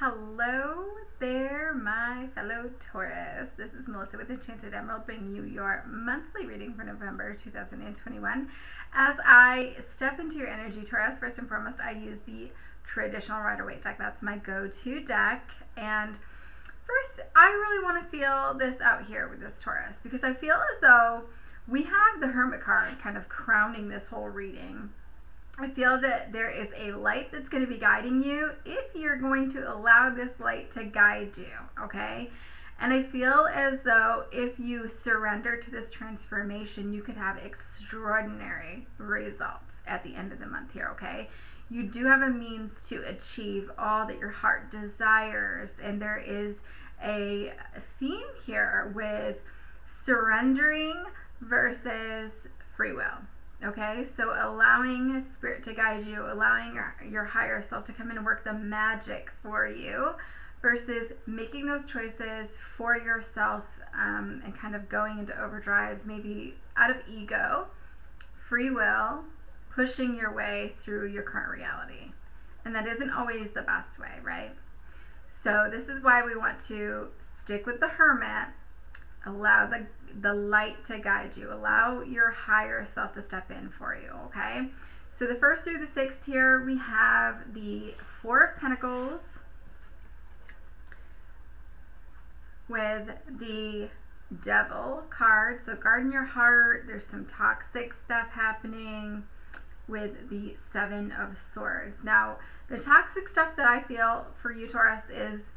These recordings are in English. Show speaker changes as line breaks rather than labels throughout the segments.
Hello there, my fellow Taurus. This is Melissa with Enchanted Emerald, bringing you your monthly reading for November 2021. As I step into your energy, Taurus, first and foremost, I use the traditional Rider-Waite deck. That's my go-to deck. And first, I really want to feel this out here with this Taurus, because I feel as though we have the Hermit card kind of crowning this whole reading. I feel that there is a light that's going to be guiding you if you're going to allow this light to guide you, okay? And I feel as though if you surrender to this transformation, you could have extraordinary results at the end of the month here, okay? You do have a means to achieve all that your heart desires, and there is a theme here with surrendering versus free will. Okay, so allowing Spirit to guide you, allowing your higher self to come in and work the magic for you, versus making those choices for yourself and kind of going into overdrive, maybe out of ego, free will, pushing your way through your current reality. And that isn't always the best way, right? So this is why we want to stick with the Hermit. Allow the light to guide you. Allow your higher self to step in for you, okay? So the 1st through the 6th here, we have the 4 of Pentacles with the Devil card. So guarding your heart, there's some toxic stuff happening with the 7 of Swords. Now, the toxic stuff that I feel for you, Taurus, is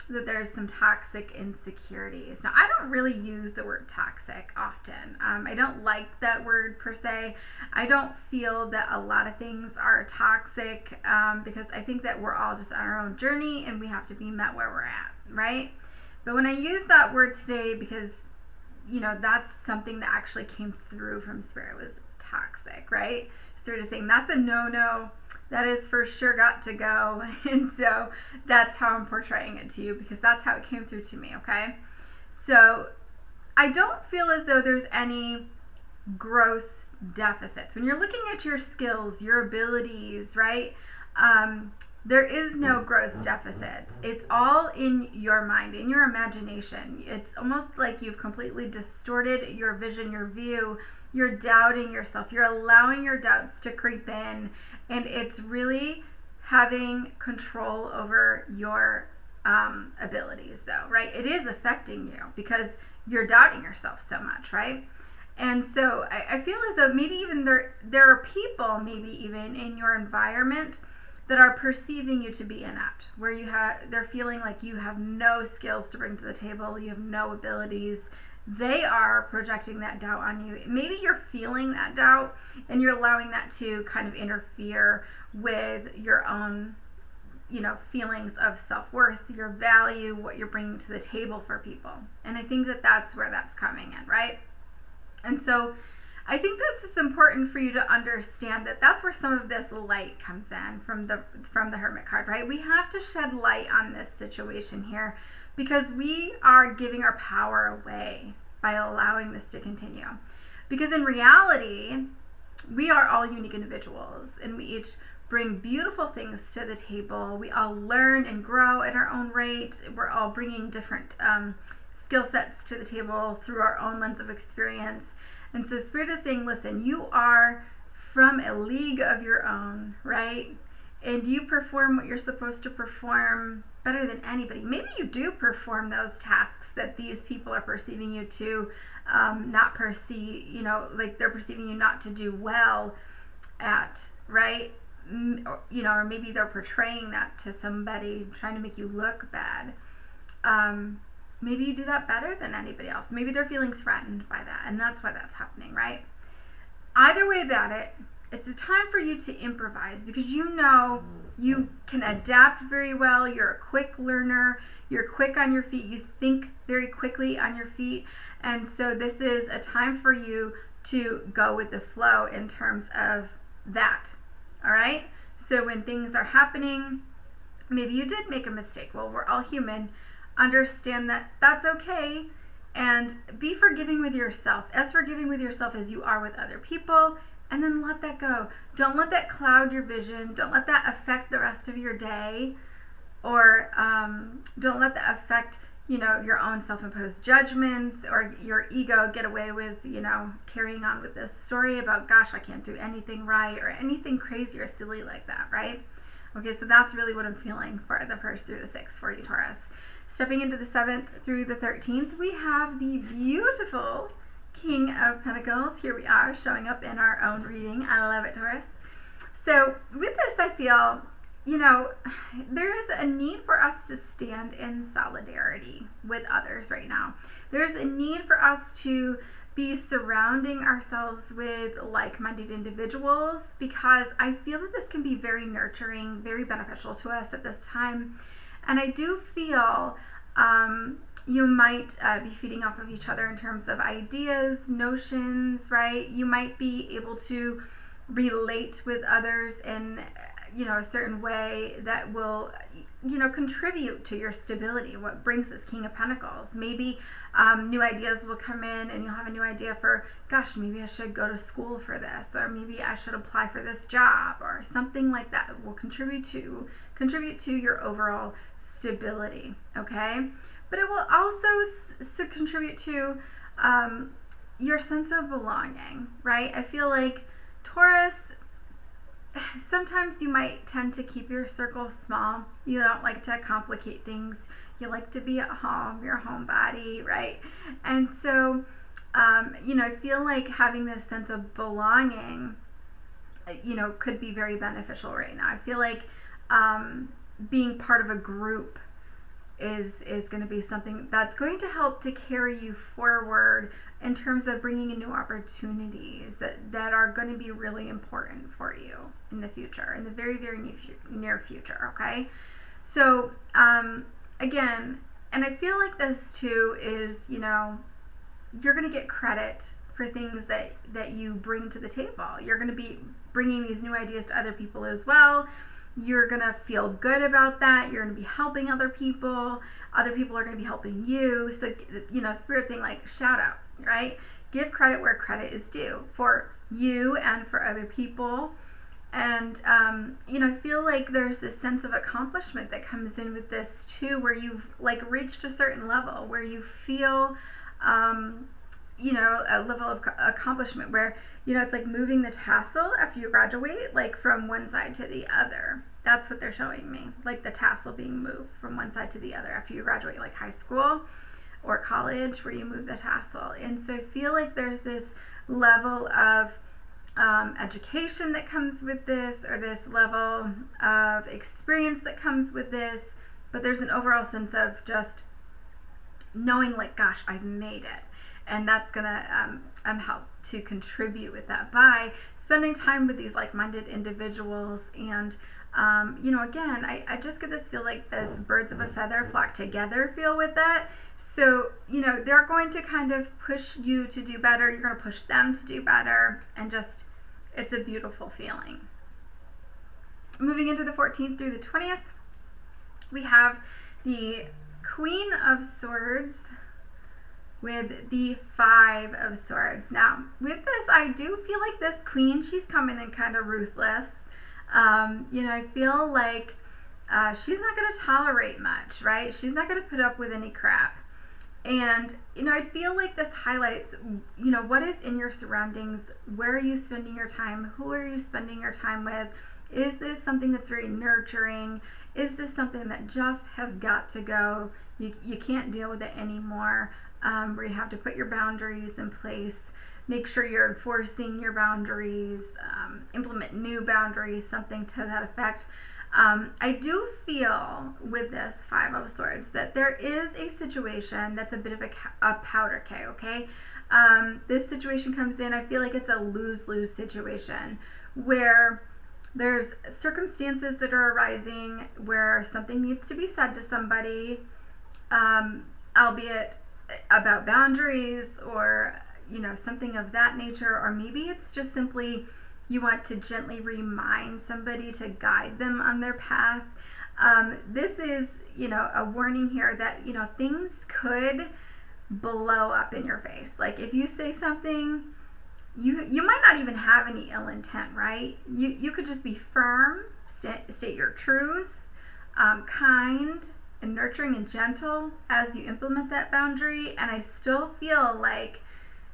that there's some toxic insecurities. Now, I don't really use the word toxic often. I don't like that word per se. I don't feel that a lot of things are toxic because I think that we're all just on our own journey and we have to be met where we're at, right? But when I use that word today, because, you know, that's something that actually came through from Spirit, was toxic, right? Spirit is saying that's a no-no. That is for sure got to go. And so that's how I'm portraying it to you, because that's how it came through to me, okay? So I don't feel as though there's any gross deficits. When you're looking at your skills, your abilities, right? There is no gross deficits. It's all in your mind, in your imagination. It's almost like you've completely distorted your vision, your view. You're doubting yourself. You're allowing your doubts to creep in, and it's really having control over your abilities, though, right? It is affecting you because you're doubting yourself so much, right? And so I feel as though maybe even there are people, maybe even in your environment, that are perceiving you to be inept, where they're feeling like you have no skills to bring to the table, you have no abilities. They are projecting that doubt on you. Maybe you're feeling that doubt and you're allowing that to kind of interfere with your own, you know, feelings of self-worth, your value, what you're bringing to the table for people. And I think that that's where that's coming in, right? And so I think that's just important for you to understand that that's where some of this light comes in from the Hermit card, right? We have to shed light on this situation here, because we are giving our power away by allowing this to continue. Because in reality, we are all unique individuals, and we each bring beautiful things to the table. We all learn and grow at our own rate. We're all bringing different skill sets to the table through our own lens of experience. And so Spirit is saying, listen, you are from a league of your own, right? And you perform what you're supposed to perform better than anybody. Maybe you do perform those tasks that these people are perceiving you to not perceive, you know, like they're perceiving you not to do well at, right? Or, you know, or maybe they're portraying that to somebody, trying to make you look bad. Maybe you do that better than anybody else. Maybe they're feeling threatened by that, and that's why that's happening, right? Either way about it, it's a time for you to improvise, because you know you can adapt very well. You're a quick learner. You're quick on your feet. You think very quickly on your feet. And so this is a time for you to go with the flow in terms of that. All right? So when things are happening, maybe you did make a mistake. Well, we're all human. Understand that that's okay. And be forgiving with yourself. As forgiving with yourself as you are with other people. And then let that go. Don't let that cloud your vision. Don't let that affect the rest of your day. or don't let that affect, you know, your own self-imposed judgments or your ego get away with, you know, carrying on with this story about, gosh, I can't do anything right, or anything crazy or silly like that, right? Okay, so that's really what I'm feeling for the 1st through the 6th for you, Taurus. Stepping into the 7th through the 13th, we have the beautiful King of Pentacles. Here we are showing up in our own reading. I love it, Taurus. So with this, I feel, you know, there's a need for us to stand in solidarity with others right now. There's a need for us to be surrounding ourselves with like-minded individuals, because I feel that this can be very nurturing, very beneficial to us at this time. And I do feel you might be feeding off of each other in terms of ideas, notions, right? You might be able to relate with others in, you know, a certain way that will, you know, contribute to your stability. What brings this King of Pentacles? Maybe new ideas will come in, and you'll have a new idea for, gosh, maybe I should go to school for this, or maybe I should apply for this job, or something like that will contribute to your overall stability. Okay, but it will also contribute to your sense of belonging, right? I feel like, Taurus, sometimes you might tend to keep your circle small. You don't like to complicate things. You like to be at home, your homebody, right? And so, you know, I feel like having this sense of belonging, you know, could be very beneficial right now. I feel like being part of a group is going to be something that's going to help to carry you forward in terms of bringing in new opportunities that are going to be really important for you in the future, in the very, very near future, okay? So, again, and I feel like this too is, you know, you're going to get credit for things that you bring to the table. You're going to be bringing these new ideas to other people as well. You're going to feel good about that. You're going to be helping other people. Other people are going to be helping you. So, you know, Spirit's saying, like, shout out, right? Give credit where credit is due for you and for other people. And, you know, I feel like there's this sense of accomplishment that comes in with this too, where you've, like, reached a certain level, where you feel, you know, a level of accomplishment where, you know, it's like moving the tassel after you graduate, like from one side to the other. That's what they're showing me, like the tassel being moved from one side to the other after you graduate, like high school or college, where you move the tassel. And so I feel like there's this level of education that comes with this, or this level of experience that comes with this, but there's an overall sense of just knowing, like, gosh, I've made it. And that's gonna help to contribute with that by spending time with these like-minded individuals. And you know, again, I just get this feel like this birds of a feather flock together feel with that. So, you know, they're going to kind of push you to do better. You're going to push them to do better. And just, it's a beautiful feeling. Moving into the 14th through the 20th, we have the Queen of Swords with the 5 of Swords. Now, with this, I do feel like this queen, she's coming in kind of ruthless. You know, I feel like she's not going to tolerate much, right? She's not going to put up with any crap. And, you know, I feel like this highlights, you know, what is in your surroundings? Where are you spending your time? Who are you spending your time with? Is this something that's very nurturing? Is this something that just has got to go? You can't deal with it anymore. Where you have to put your boundaries in place, make sure you're enforcing your boundaries, implement new boundaries, something to that effect. I do feel with this 5 of Swords that there is a situation that's a bit of a powder keg, okay? This situation comes in, I feel like it's a lose-lose situation where there's circumstances that are arising where something needs to be said to somebody, albeit about boundaries or, you know, something of that nature, or maybe it's just simply you want to gently remind somebody to guide them on their path. This is, you know, a warning here that, you know, things could blow up in your face. Like if you say something, you might not even have any ill intent, right? You could just be firm, state your truth, kind, and nurturing and gentle as you implement that boundary. And I still feel like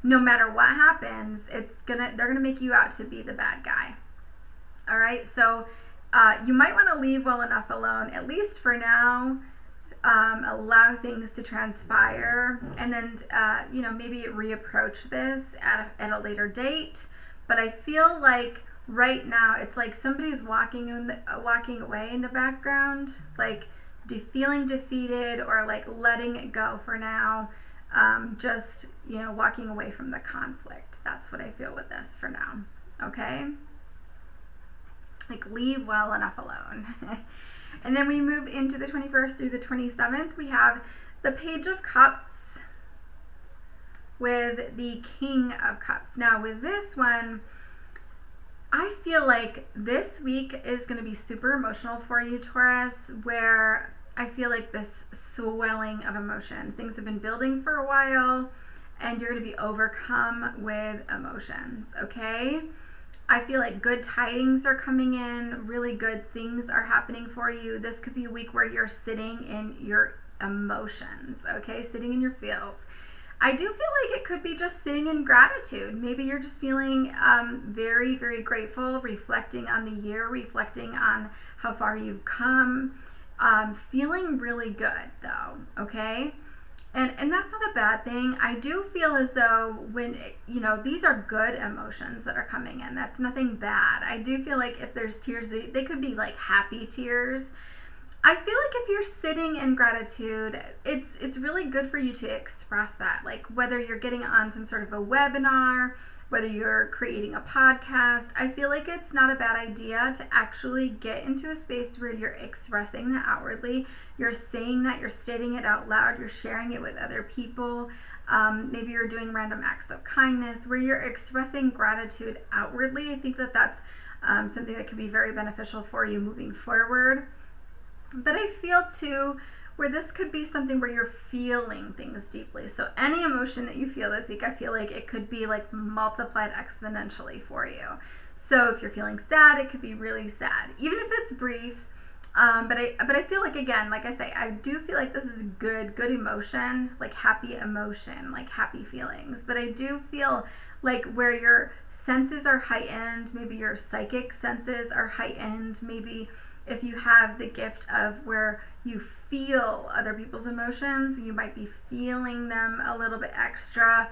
no matter what happens, they're gonna make you out to be the bad guy. All right, so you might want to leave well enough alone, at least for now. Allow things to transpire, and then you know, maybe reapproach this at a later date. But I feel like right now it's like somebody's walking away in the background, like feeling defeated, or like letting it go for now. Just, you know, walking away from the conflict. That's what I feel with this for now. Okay, like leave well enough alone. And then we move into the 21st through the 27th. We have the Page of Cups with the King of Cups. Now with this one, I feel like this week is going to be super emotional for you, Taurus, where I feel like this swelling of emotions. Things have been building for a while, and you're going to be overcome with emotions, okay? I feel like good tidings are coming in, really good things are happening for you. This could be a week where you're sitting in your emotions, okay? Sitting in your feels. I do feel like it could be just sitting in gratitude. Maybe you're just feeling very, very grateful, reflecting on the year, reflecting on how far you've come, feeling really good though, okay? And that's not a bad thing. I do feel as though when, you know, these are good emotions that are coming in. That's nothing bad. I do feel like if there's tears, they could be like happy tears. I feel like if you're sitting in gratitude, it's really good for you to express that. Like whether you're getting on some sort of a webinar, whether you're creating a podcast, I feel like it's not a bad idea to actually get into a space where you're expressing that outwardly. You're saying that, you're stating it out loud, you're sharing it with other people. Maybe you're doing random acts of kindness where you're expressing gratitude outwardly. I think that that's something that can be very beneficial for you moving forward. But I feel too, where this could be something where you're feeling things deeply. So any emotion that you feel this week, I feel like it could be like multiplied exponentially for you. So if you're feeling sad, it could be really sad, even if it's brief. But I feel like, again, like I say, I do feel like this is good emotion, like happy emotion, like happy feelings. But I do feel like where your senses are heightened, maybe your psychic senses are heightened, maybe if you have the gift of where you feel other people's emotions, you might be feeling them a little bit extra,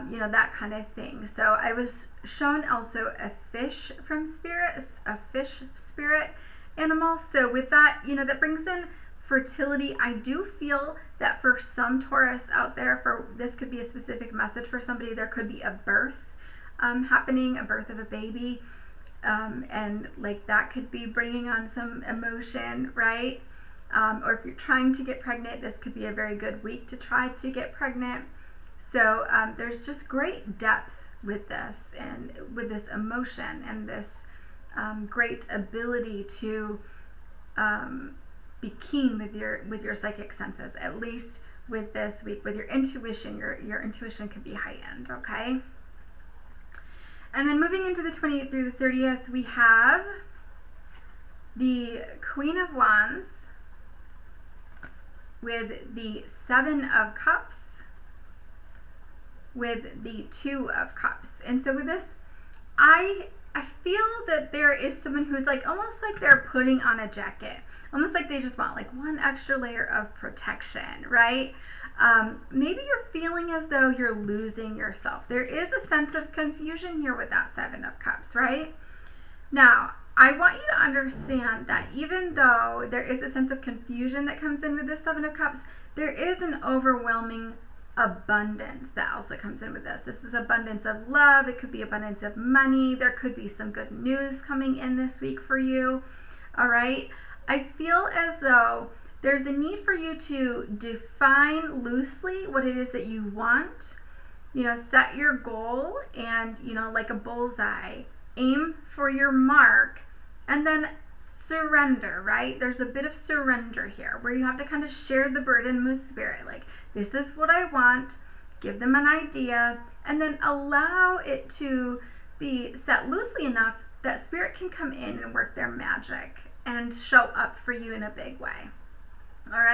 you know, that kind of thing. So I was shown also a fish from spirit, a fish spirit animal. So with that, you know, that brings in fertility. I do feel that for some Taurus out there, for this could be a specific message for somebody, there could be a birth happening, a birth of a baby. And like that could be bringing on some emotion, right? Or if you're trying to get pregnant, this could be a very good week to try to get pregnant. So there's just great depth with this, and with this emotion, and this great ability to be keen with your psychic senses, at least with this week. With your intuition, your intuition could be heightened, okay? And then moving into the 28th through the 30th, we have the Queen of Wands with the 7 of Cups with the 2 of Cups. And so with this, I feel that there is someone who's like almost like they're putting on a jacket, almost like they just want like one extra layer of protection, right? Maybe you're feeling as though you're losing yourself. There is a sense of confusion here with that 7 of Cups, right? Now, I want you to understand that even though there is a sense of confusion that comes in with this 7 of Cups, there is an overwhelming abundance that also comes in with this. This is abundance of love. It could be abundance of money. There could be some good news coming in this week for you, all right? I feel as though there's a need for you to define loosely what it is that you want. You know, set your goal and, you know, like a bullseye, aim for your mark, and then surrender, right? There's a bit of surrender here where you have to kind of share the burden with spirit. Like, this is what I want, give them an idea, and then allow it to be set loosely enough that spirit can come in and work their magic and show up for you in a big way. All right.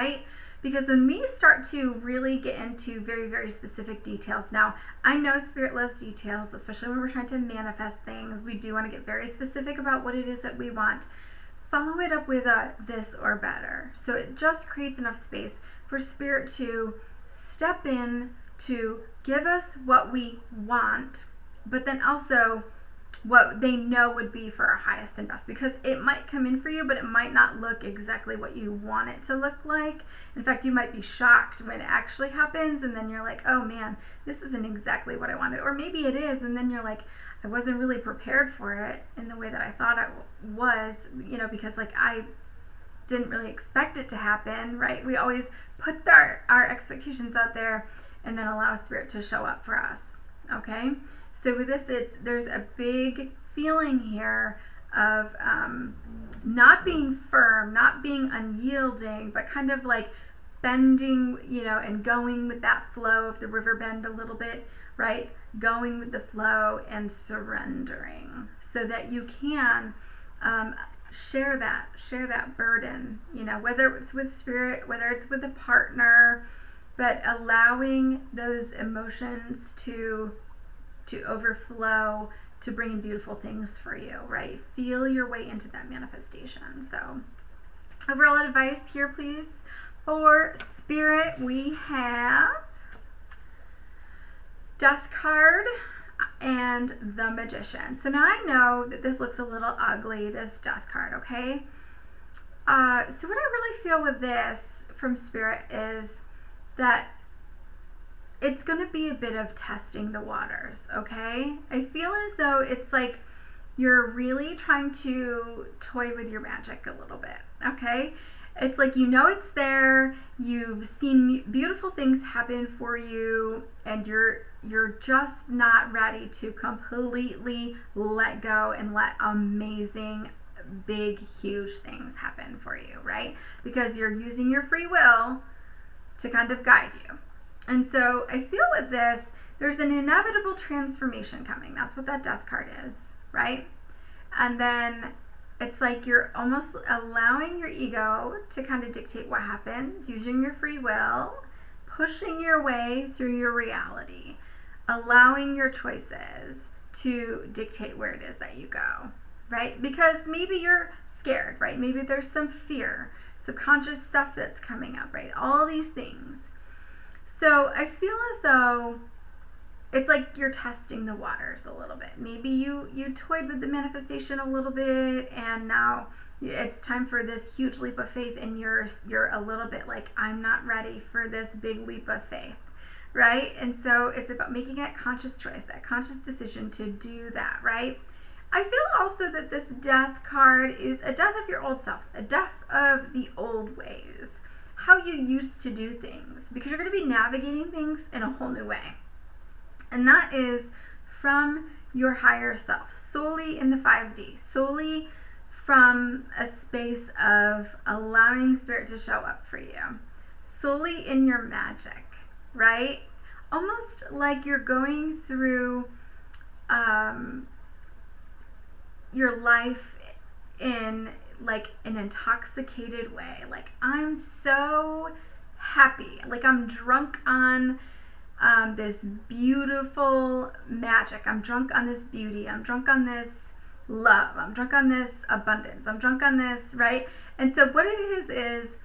Because when we start to really get into very, very specific details, now I know Spirit loves details, especially when we're trying to manifest things. We do want to get very specific about what it is that we want. Follow it up with a this or better. So it just creates enough space for Spirit to step in to give us what we want, but then also what they know would be for our highest and best, because it might come in for you, but it might not look exactly what you want it to look like. In fact, you might be shocked when it actually happens, and then you're like, oh man, this isn't exactly what I wanted. Or maybe it is, and then you're like, I wasn't really prepared for it in the way that I thought I was, you know, because like I didn't really expect it to happen, right? We always put our expectations out there and then allow Spirit to show up for us, okay? So with this, there's a big feeling here of not being firm, not being unyielding, but kind of like bending, you know, and going with that flow of the river bend a little bit, right? Going with the flow and surrendering so that you can share that burden, you know, whether it's with Spirit, whether it's with a partner, but allowing those emotions to overflow, to bring in beautiful things for you, right? Feel your way into that manifestation. So overall advice here, please. For Spirit, we have Death card and the Magician. So now I know that this looks a little ugly, this Death card, okay? So what I really feel with this from Spirit is that it's going to be a bit of testing the waters, okay? I feel as though it's like you're really trying to toy with your magic a little bit, okay? It's like, you know, it's there, you've seen beautiful things happen for you, and you're just not ready to completely let go and let amazing, big, huge things happen for you, right? Because you're using your free will to kind of guide you. And so I feel with this, there's an inevitable transformation coming. That's what that Death card is, right? And then it's like you're almost allowing your ego to kind of dictate what happens, using your free will, pushing your way through your reality, allowing your choices to dictate where it is that you go, right? Because maybe you're scared, right? Maybe there's some fear, subconscious stuff that's coming up, right? All these things. So I feel as though it's like you're testing the waters a little bit. Maybe you toyed with the manifestation a little bit, and now it's time for this huge leap of faith, and you're a little bit like, I'm not ready for this big leap of faith, right? And so it's about making that conscious choice, that conscious decision to do that, right? I feel also that this Death card is a death of your old self, a death of the old ways, how you used to do things, because you're going to be navigating things in a whole new way. And that is from your higher self, solely in the 5D, solely from a space of allowing Spirit to show up for you, solely in your magic, right? Almost like you're going through your life in like an intoxicated way. Like, I'm so happy, like I'm drunk on this beautiful magic, I'm drunk on this beauty, I'm drunk on this love, I'm drunk on this abundance, I'm drunk on this, right? And so what it is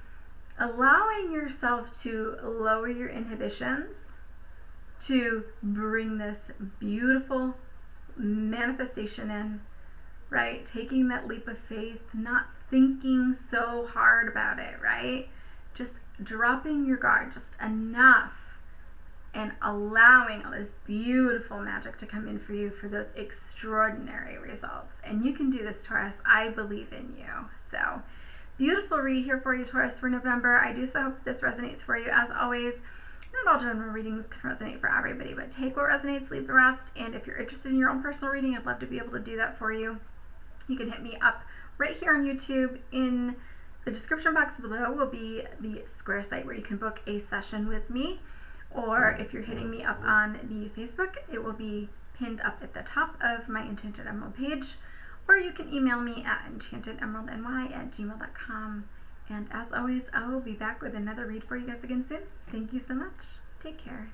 allowing yourself to lower your inhibitions to bring this beautiful manifestation in, right? Taking that leap of faith, not thinking so hard about it, right? Just dropping your guard just enough and allowing all this beautiful magic to come in for you for those extraordinary results. And you can do this, Taurus. I believe in you. So, beautiful read here for you, Taurus, for November. I do so hope this resonates for you. As always, not all general readings can resonate for everybody, but take what resonates, leave the rest. And if you're interested in your own personal reading, I'd love to be able to do that for you. You can hit me up right here on YouTube. In the description box below will be the Square site where you can book a session with me. Or if you're hitting me up on the Facebook, it will be pinned up at the top of my Enchanted Emerald page. Or you can email me at enchantedemeraldny@gmail.com And as always, I will be back with another read for you guys again soon. Thank you so much. Take care.